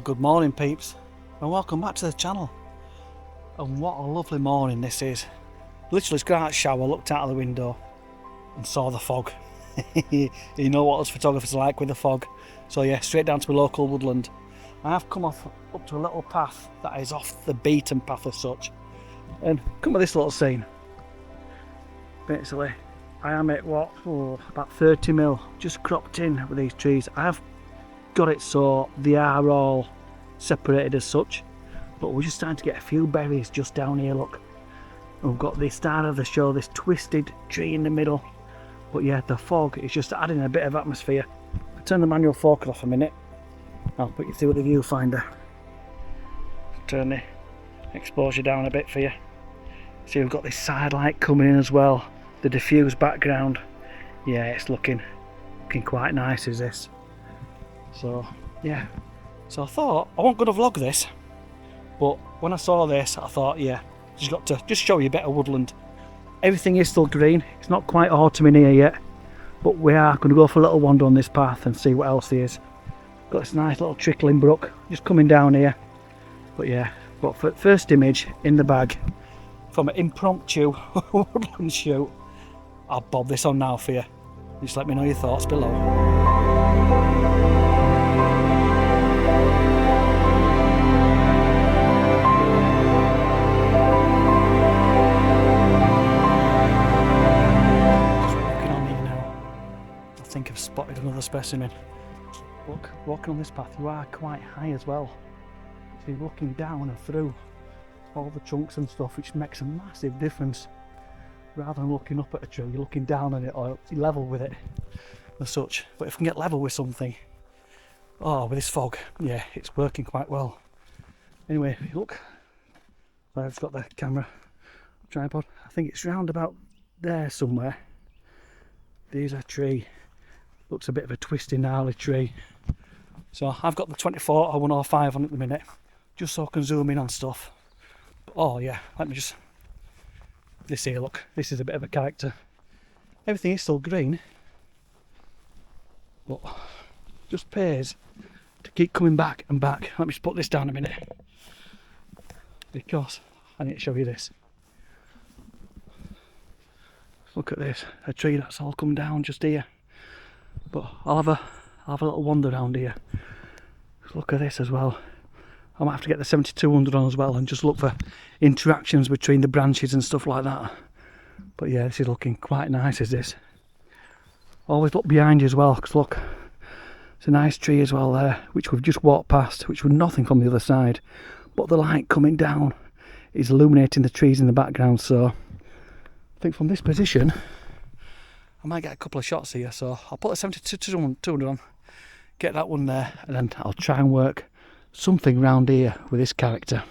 Good morning peeps, and welcome back to the channel. And what a lovely morning this is. Literally just got out of the shower, looked out of the window and saw the fog. You know what us photographers are like with the fog. So yeah, straight down to my local woodland. I have come up to a little path that is off the beaten path as such. And come with this little scene. Basically, I am at about 30 mil, just cropped in with these trees. I have got it so they are all separated as such, but we're just starting to get a few berries just down here, look. And we've got the start of the show, this twisted tree in the middle. But yeah, the fog is just adding a bit of atmosphere. I'll turn the manual focus off a minute. I'll put you through the viewfinder. Turn the exposure down a bit for you. See, we've got this side light coming in as well. The diffused background. Yeah, it's looking quite nice, is this. So yeah, so I thought I wasn't going to vlog this, but when I saw this I thought, yeah, just got to show you a bit of woodland. Everything is still green, it's not quite autumn in here yet, but we are going to go for a little wander on this path and see what else there is. Got this nice little trickling brook just coming down here. But yeah, got first image in the bag from an impromptu woodland shoot. I'll bob this on now for you. Just let me know your thoughts below. I think I've spotted another specimen. Look, walking on this path you are quite high as well, so you're looking down and through all the trunks and stuff, which makes a massive difference. Rather than looking up at a tree, you're looking down on it or level with it as such. But if we can get level with something, with this fog, yeah, it's working quite well. Anyway, if you look, I've just got the camera tripod, I think it's round about there somewhere. There's a tree. Looks a bit of a twisty, gnarly tree. So I've got the 24 or 105 on at the minute, just so I can zoom in on stuff. But, oh yeah, let me just... This here, look, this is a bit of a character. Everything is still green, but just pays to keep coming back and back. Let me just put this down a minute, because I need to show you this. Look at this, a tree that's all come down just here. But I'll have a little wander around here. Look at this as well. I might have to get the 7200 on as well and just look for interactions between the branches and stuff like that. But yeah, this is looking quite nice, is this. Always look behind you as well, because look, it's a nice tree as well there, which we've just walked past, which was nothing from the other side. But the light coming down is illuminating the trees in the background, so I think from this position I might get a couple of shots here, so I'll put the 7200 on, get that one there, and then I'll try and work something round here with this character.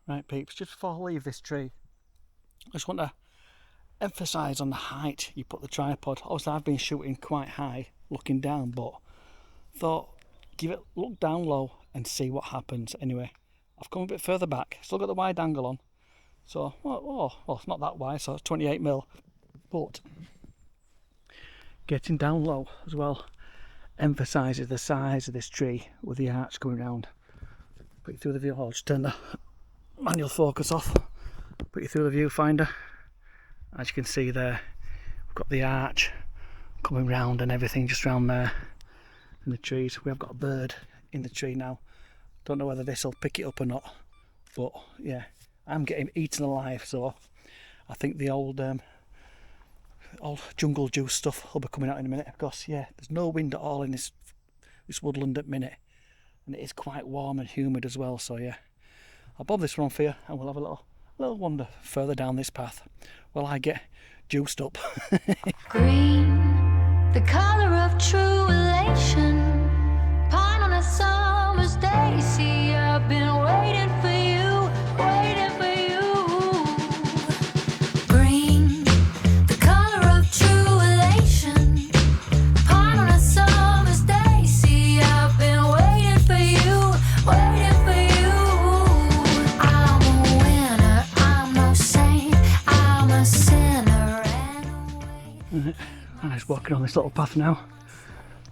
Right peeps, just before I leave this tree, I just want to emphasise on the height you put the tripod. Obviously I've been shooting quite high looking down, but thought look down low and see what happens. Anyway, I've come a bit further back, still got the wide angle on, so well it's not that wide, so it's 28 mil, but getting down low as well emphasises the size of this tree with the arch going round. Put you through the view. I'll just turn the manual focus off, put you through the viewfinder. As you can see there, we've got the arch coming round and everything just round there, and the trees. We have got a bird in the tree now. Don't know whether this will pick it up or not, but yeah, I'm getting eaten alive, so I think the old jungle juice stuff will be coming out in a minute. Of course, yeah, there's no wind at all in this woodland at the minute, and it is quite warm and humid as well, so yeah, I'll bob this one for you and we'll have a little wander further down this path while I get juiced up. Green, the colour of true elation. Pine on a summer's day. See, I've been waiting for you, waiting for you. Green, the colour of true elation. Pine on a summer's day. See, I've been waiting for you, waiting for you. I'm just walking on this little path now.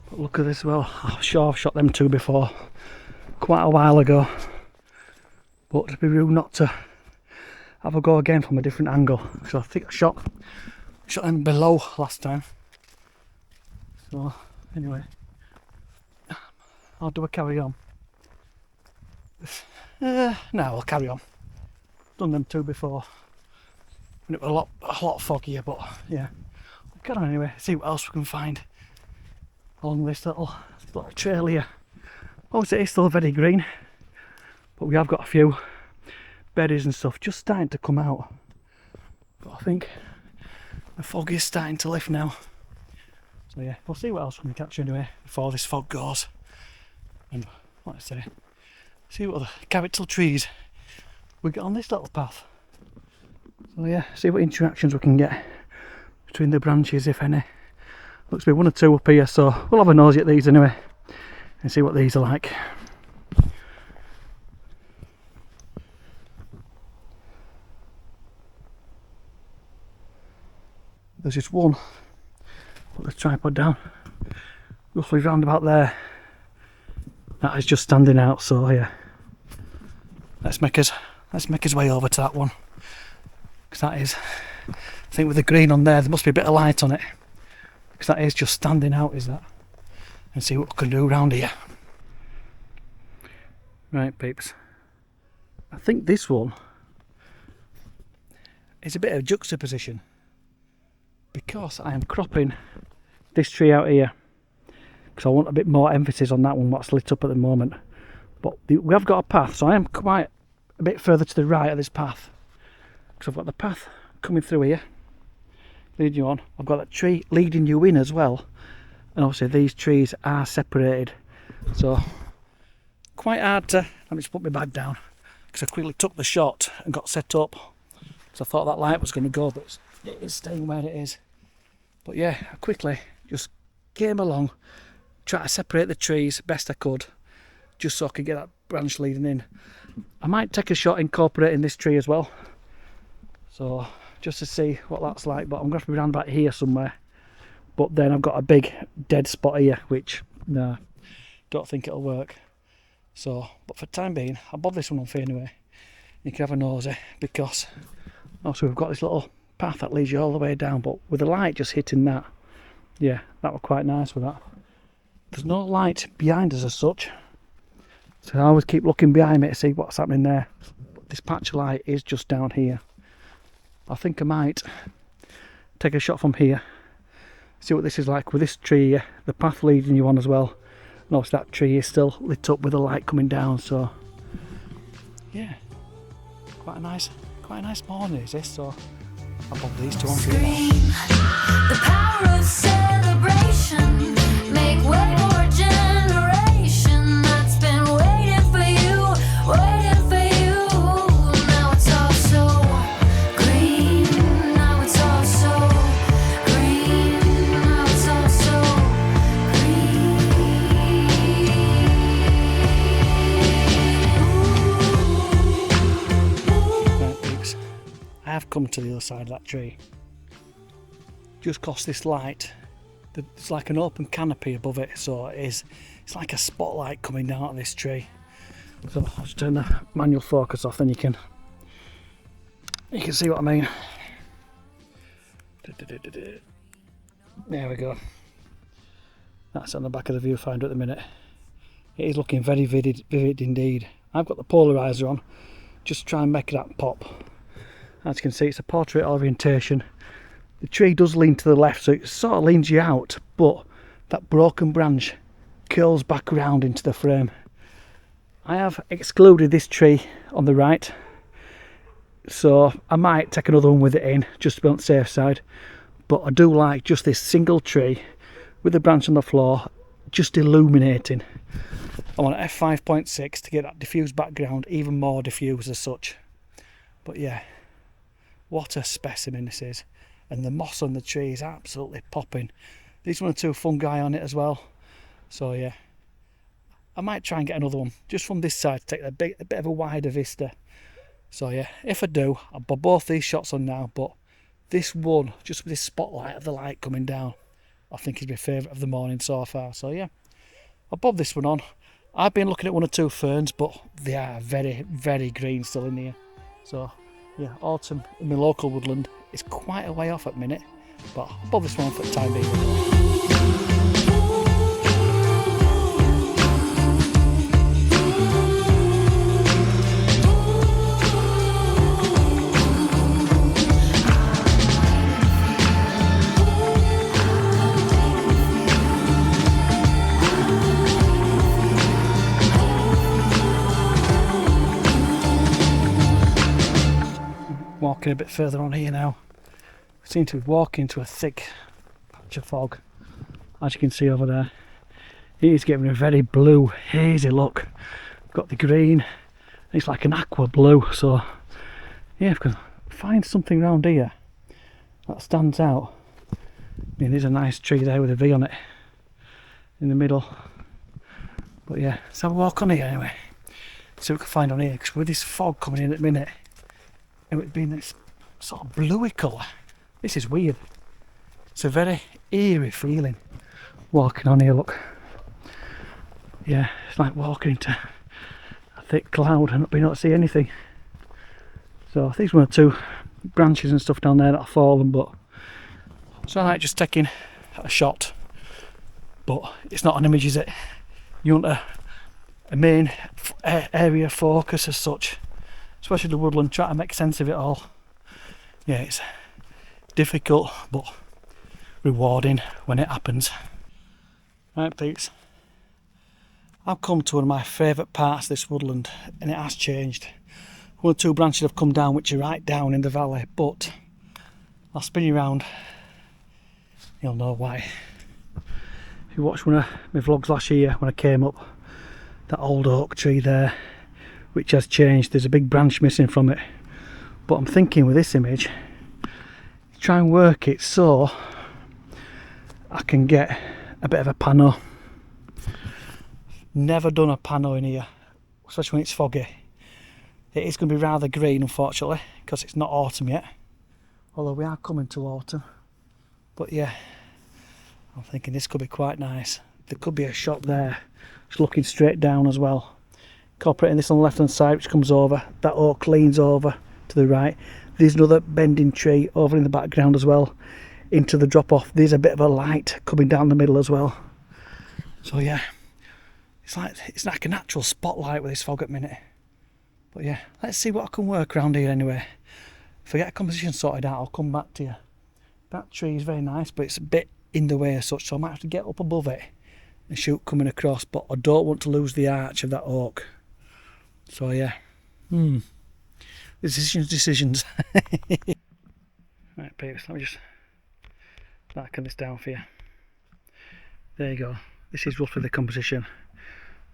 But look at this, well, I'm sure I've shot them two before, quite a while ago. But it'd be rude not to have a go again from a different angle. So I think I shot them below last time. So anyway, how do I carry on? No, I'll carry on. Done them two before. And it was a lot foggier, but yeah. We'll get on anyway, see what else we can find along this little trail here. Obviously it's still very green, but we have got a few berries and stuff just starting to come out. But I think the fog is starting to lift now. So yeah, we'll see what else we can catch anyway before this fog goes. And like I say, see what other capital trees we get on this little path. So yeah, see what interactions we can get between the branches, if any. Looks to be one or two up here, so we'll have a nosy at these anyway and see what these are like. There's just one. Put the tripod down. Roughly round about there. That is just standing out, so yeah. Let's make his way over to that one. Because that is, I think with the green on there must be a bit of light on it. Because that is just standing out, is that? And see what we can do around here. Right, peeps. I think this one is a bit of juxtaposition. Because I am cropping this tree out here. Because I want a bit more emphasis on that one, what's lit up at the moment. But we have got a path, so I am quite a bit further to the right of this path. Because I've got the path coming through here, leading you on. I've got that tree leading you in as well. And obviously these trees are separated. So, quite hard to... Let me just put my bag down. Because I quickly took the shot and got set up. Because I thought that light was going to go, but it is staying where it is. But yeah, I quickly just came along, tried to separate the trees best I could, just so I could get that branch leading in. I might take a shot incorporating this tree as well, so just to see what that's like. But I'm going to be around about here somewhere. But then I've got a big dead spot here, which no, don't think it'll work. So, but for the time being, I'll bob this one on for you anyway. You can have a nosy, because also we've got this little path that leads you all the way down, but with the light just hitting that, yeah, that was quite nice with that. There's no light behind us as such, so I always keep looking behind me to see what's happening there. But this patch of light is just down here. I think I might take a shot from here, see what this is like with this tree here, the path leading you on as well. And obviously that tree is still lit up with the light coming down, so yeah, quite a nice morning is this. So I'll pop these two on for you now. The power of celebration, make way for a generation that's been waiting for you, waiting for you. Now it's all so green, now it's all so green, now it's all so green. Right, peeps, I have come to the other side of that tree. Just cause this light, it's like an open canopy above it, so it's like a spotlight coming down at this tree. So I'll just turn the manual focus off, then you can see what I mean. There we go. That's on the back of the viewfinder at the minute. It is looking very vivid indeed. I've got the polarizer on, just to try and make that pop. As you can see, it's a portrait orientation. The tree does lean to the left, so it sort of leans you out, but that broken branch curls back around into the frame. I have excluded this tree on the right, so I might take another one with it in, just to be on the safe side. But I do like just this single tree with the branch on the floor, just illuminating. I want an f5.6 to get that diffused background even more diffused as such. But yeah, what a specimen this is. And the moss on the tree is absolutely popping. There's one or two fungi on it as well. So yeah, I might try and get another one just from this side to take a bit of a wider vista. So yeah, if I do, I'll put both these shots on now. But this one, just with this spotlight of the light coming down, I think is my favourite of the morning so far. So yeah, I'll bob this one on. I've been looking at 1 or 2 ferns, but they are very, very green still in here. So yeah, autumn in my local woodland is quite a way off at the minute, but I'll bob this one for the time being. Walking a bit further on here now. We seem to be walking into a thick patch of fog, as you can see over there. It is giving a very blue, hazy look. Got the green, it's like an aqua blue. So yeah, if we can find something around here that stands out. I mean, there's a nice tree there with a V on it in the middle. But yeah, let's have a walk on here anyway. See what we can find on here, because with this fog coming in at the minute, and it being this sort of bluey colour, this is weird. It's a very eerie feeling walking on here, look. Yeah, it's like walking into a thick cloud and not being able to see anything. So I think there's 1 or 2 branches and stuff down there that have fallen, but so I like just taking a shot. But it's not an image, is it? You want a main area focus as such. Especially the woodland, try to make sense of it all. Yeah, it's difficult but rewarding when it happens. Right, peeps, I've come to one of my favourite parts of this woodland, and it has changed. 1 or 2 branches have come down which are right down in the valley, but I'll spin you around, you'll know why. If you watched one of my vlogs last year when I came up, that old oak tree there, which has changed, there's a big branch missing from it. But I'm thinking with this image, try and work it so I can get a bit of a pano. Never done a pano in here, especially when it's foggy. It is going to be rather green, unfortunately, because it's not autumn yet, although we are coming to autumn. But yeah, I'm thinking this could be quite nice. There could be a shot there, just looking straight down as well. Incorporating this on the left hand side, which comes over, that oak leans over to the right. There's another bending tree over in the background as well, into the drop off. There's a bit of a light coming down the middle as well. So yeah, it's like a natural spotlight with this fog at the minute. But yeah, let's see what I can work around here anyway. If I get a composition sorted out, I'll come back to you. That tree is very nice, but it's a bit in the way as such, so I might have to get up above it and shoot coming across, but I don't want to lose the arch of that oak. So yeah, decisions. Right, peeps, let me just darken this down for you. There you go. This is roughly the composition.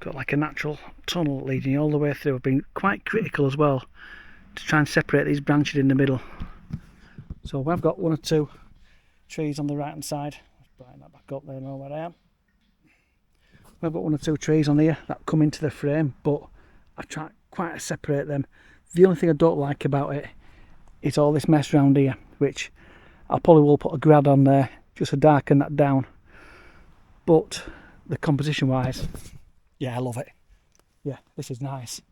Got like a natural tunnel leading all the way through. I've been quite critical as well to try and separate these branches in the middle. So we've got 1 or 2 trees on the right hand side. Let's brighten that back up, there, know where I am. We've got 1 or 2 trees on here that come into the frame, but I try quite to separate them. The only thing I don't like about it is all this mess around here, which I probably will put a grad on there just to darken that down. But the composition wise, yeah, I love it. Yeah, this is nice.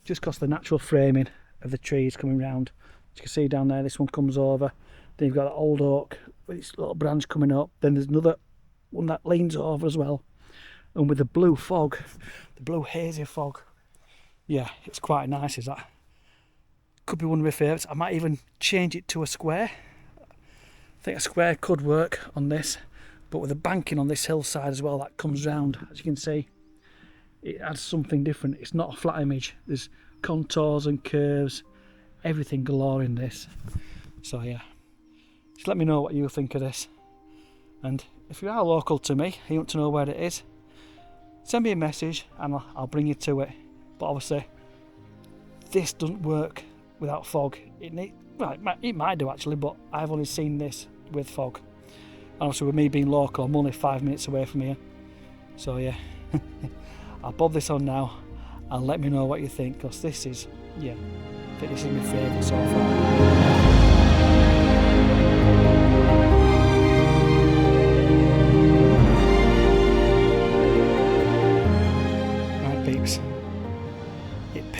Just because the natural framing of the trees coming round. As you can see down there, this one comes over. Then you've got that old oak with its little branch coming up. Then there's another one that leans over as well. And with the blue fog, the blue hazy fog, yeah, it's quite nice, is that? Could be one of my favourites. I might even change it to a square. I think a square could work on this, but with the banking on this hillside as well that comes round, as you can see, it adds something different. It's not a flat image. There's contours and curves, everything galore in this. So yeah, just let me know what you think of this. And if you are local to me, you want to know where it is, send me a message and I'll bring you to it. But obviously, this doesn't work without fog. It might do actually, but I've only seen this with fog. And obviously with me being local, I'm only 5 minutes away from here. So yeah, I'll bob this on now and let me know what you think, because this is, yeah, I think this is my favourite so far.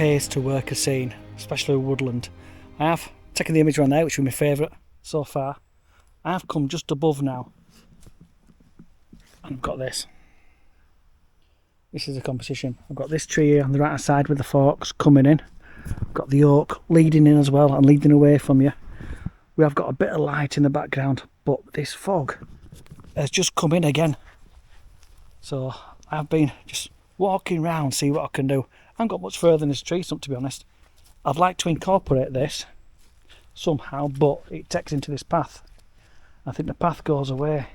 pays to work a scene, especially a woodland. I have taken the image around there, which was my favourite so far. I have come just above now, and I've got this. This is the composition. I've got this tree here on the right hand side with the forks coming in. I've got the oak leading in as well and leading away from you. We have got a bit of light in the background, but this fog has just come in again. So I've been just walking around, see what I can do. I haven't got much further than this tree stump, to be honest. I'd like to incorporate this somehow, but it takes into this path. I think the path goes away.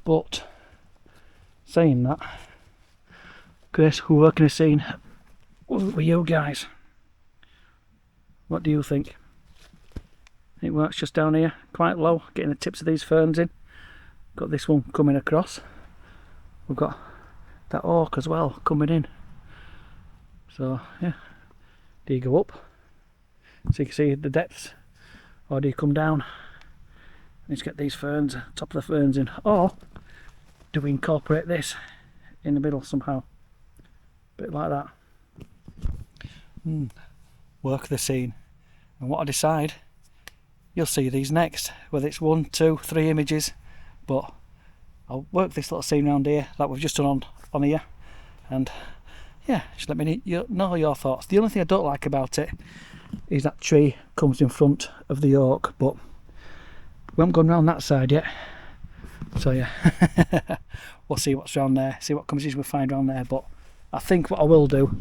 But saying that, Chris, we're working a scene with you guys. What do you think? It works just down here, quite low, getting the tips of these ferns in. Got this one coming across. We've got that oak as well coming in. So yeah, do you go up so you can see the depths, or do you come down and just get these ferns, top of the ferns in, or do we incorporate this in the middle somehow? A bit like that. Work the scene, and what I decide, you'll see these next, whether it's 1, 2, 3 images, but I'll work this little scene around here that we've just done on here, and yeah, just let me know your thoughts. The only thing I don't like about it is that tree comes in front of the oak, but we haven't gone round that side yet, so yeah. We'll see what's around there, see what composition we find around there. But I think what I will do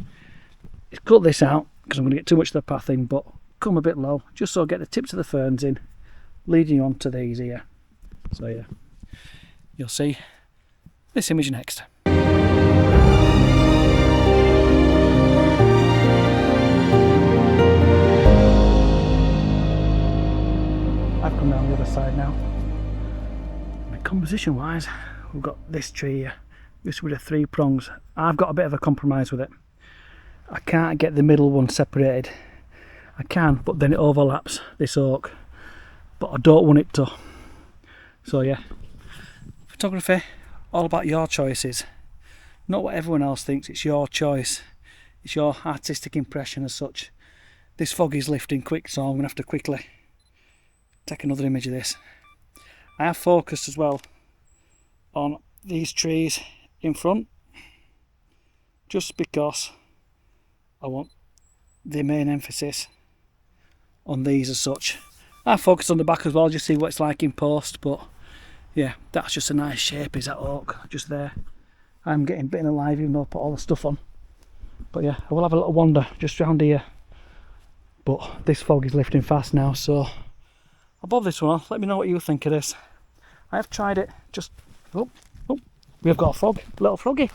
is cut this out, because I'm going to get too much of the path in, but come a bit low, just so I get the tips of the ferns in, leading on to these here. So yeah, you'll see this image next. I've come down the other side now. And composition wise, we've got this tree here, this with the 3 prongs. I've got a bit of a compromise with it. I can't get the middle one separated. I can, but then it overlaps this oak, but I don't want it to. So yeah, photography, all about your choices, not what everyone else thinks. It's your choice, it's your artistic impression as such. This fog is lifting quick, so I'm going to have to quickly take another image of this. I have focused as well on these trees in front, just because I want the main emphasis on these as such. I focused on the back as well, just see what it's like in post, but yeah, that's just a nice shape, is that oak just there. I'm getting bitten alive even though I put all the stuff on. But yeah, I will have a little wander just round here, but this fog is lifting fast now, so I'll bob this one off. Let me know what you think of this. I have tried it, just oh, we have got a frog, a little froggy.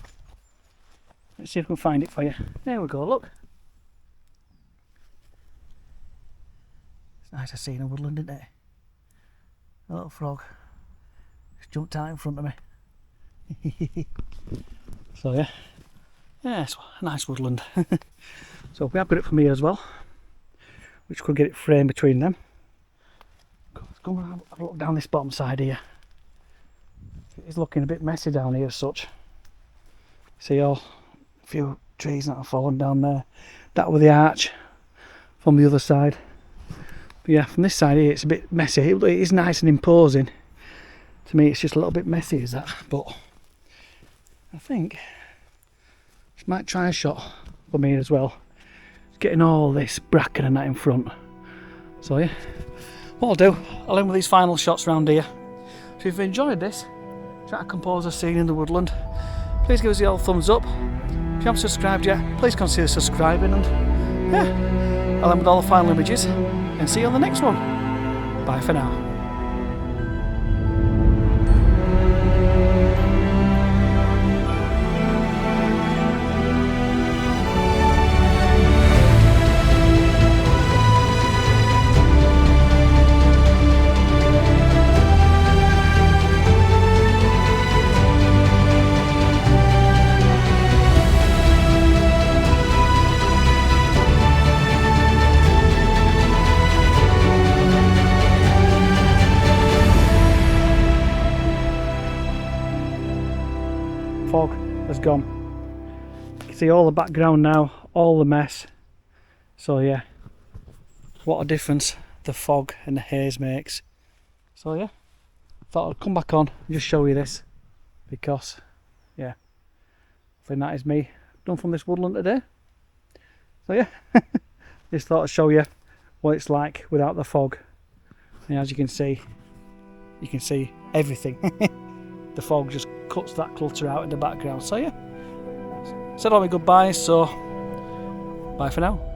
Let's see if we can find it for you. There we go, look. It's nice to see in a woodland, isn't it? A little frog just jumped out in front of me. So yeah, it's a nice woodland. So we have got it from here as well, which could get it framed between them. Let's go and have a look down this bottom side here. It's looking a bit messy down here as such. See a few trees that have fallen down there. That was the arch from the other side. But yeah, from this side here it's a bit messy. It is nice and imposing. To me it's just a little bit messy, is that? But I think I might try a shot for me as well. Getting all this bracken and that in front. So yeah, what I'll do, I'll end with these final shots around here. So if you've enjoyed this, try to compose a scene in the woodland, please give us the old thumbs up. If you haven't subscribed yet, please consider subscribing, and yeah, I'll end with all the final images and see you on the next one. Bye for now. Fog has gone. You can see all the background now, all the mess. So yeah, what a difference the fog and the haze makes. So yeah, thought I'd come back on and just show you this, because yeah, I think that is me done from this woodland today. So yeah, just thought I'd show you what it's like without the fog. And as you can see everything. The fog just cuts that clutter out in the background. So yeah, said all my goodbyes, so bye for now.